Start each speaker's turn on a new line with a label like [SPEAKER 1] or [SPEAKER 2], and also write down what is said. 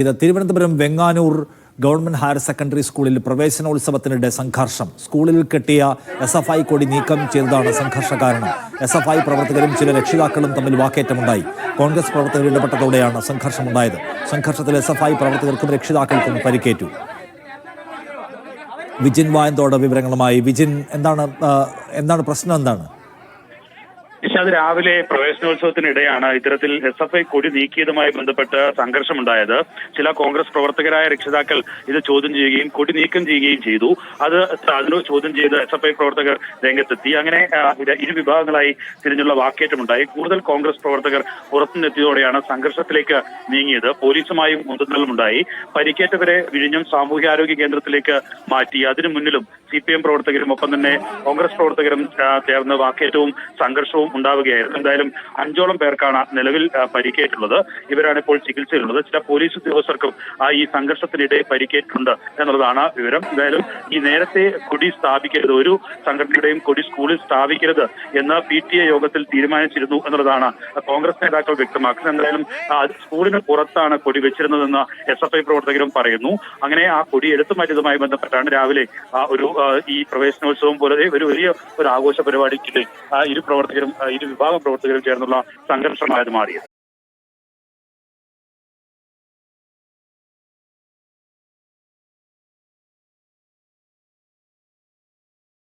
[SPEAKER 1] ഇത് Thiruvananthapuram Venganoor government higher secondary സ്കൂളിൽ പ്രവേശനോത്സവത്തിനിടെ സംഘർഷം. സ്കൂളിൽ കെട്ടിയ SFI കൊടി നീക്കം ചെയ്തതാണ് സംഘർഷ കാരണം. SFI പ്രവർത്തകരും ചില രക്ഷിതാക്കളും തമ്മിൽ വാക്കേറ്റമുണ്ടായി. കോൺഗ്രസ് പ്രവർത്തകർ ഇടപെട്ടതോടെയാണ് സംഘർഷമുണ്ടായത്. സംഘർഷത്തിൽ SFI പ്രവർത്തകർക്കും രക്ഷിതാക്കൾക്കും പരിക്കേറ്റു. വിജിൻ വായന്തോട് വിവരങ്ങളുമായി. വിജിൻ, എന്താണ് പ്രശ്നം? എന്താണ്?
[SPEAKER 2] നിഷാദ്, രാവിലെ പ്രവേശനോത്സവത്തിനിടെയാണ് ഇത്തരത്തിൽ SFI കൊടി നീക്കിയതുമായി ബന്ധപ്പെട്ട് സംഘർഷമുണ്ടായത്. ചില കോൺഗ്രസ് പ്രവർത്തകരായ രക്ഷിതാക്കൾ ഇത് ചോദ്യം ചെയ്യുകയും കൊടി നീക്കം ചെയ്യുകയും ചെയ്തു. അതിനോട് ചോദ്യം ചെയ്ത് SFI പ്രവർത്തകർ രംഗത്തെത്തി. അങ്ങനെ ഇരു വിഭാഗങ്ങളായി തിരിഞ്ഞുള്ള വാക്കേറ്റമുണ്ടായി. കൂടുതൽ കോൺഗ്രസ് പ്രവർത്തകർ പുറത്തുനിന്നെത്തിയതോടെയാണ് സംഘർഷത്തിലേക്ക് നീങ്ങിയത്. പോലീസുമായും മുന്തലുമുണ്ടായി. പരിക്കേറ്റവരെ വിഴിഞ്ഞം സാമൂഹ്യാരോഗ്യ കേന്ദ്രത്തിലേക്ക് മാറ്റി. അതിനു മുന്നിലും CPM പ്രവർത്തകരും ഒപ്പം തന്നെ കോൺഗ്രസ് പ്രവർത്തകരും ചേർന്ന് വാക്കേറ്റവും സംഘർഷവും ഉണ്ടാവുകയായിരുന്നു. എന്തായാലും 5ഓളം പേർക്കാണ് നിലവിൽ പരിക്കേറ്റുള്ളത്. ഇവരാണ് ഇപ്പോൾ ചികിത്സയിലുള്ളത്. ചില പോലീസ് ഉദ്യോഗസ്ഥർക്കും ഈ സംഘർഷത്തിനിടെ പരിക്കേറ്റുണ്ട് എന്നുള്ളതാണ് വിവരം. എന്തായാലും ഈ നേരത്തെ കൊടി സ്ഥാപിക്കരുത്, ഒരു സംഘടനയുടെയും കൊടി സ്കൂളിൽ സ്ഥാപിക്കരുത് എന്ന് PTA യോഗത്തിൽ തീരുമാനിച്ചിരുന്നു എന്നുള്ളതാണ് കോൺഗ്രസ് നേതാക്കൾ വ്യക്തമാക്കുന്നത്. എന്തായാലും സ്കൂളിന് പുറത്താണ് കൊടി വെച്ചിരുന്നതെന്ന് SFI പ്രവർത്തകരും പറയുന്നു. അങ്ങനെ ആ കൊടി എടുത്തു മാറ്റിയതുമായി ബന്ധപ്പെട്ടാണ് രാവിലെ ഈ പ്രവേശനോത്സവം പോലെ ഒരു വലിയ ആഘോഷ പരിപാടിക്കിടെ ഇരു വിഭാഗം പ്രവർത്തകരും ചേർന്നുള്ള സംഘർഷമായത് മാറിയത്.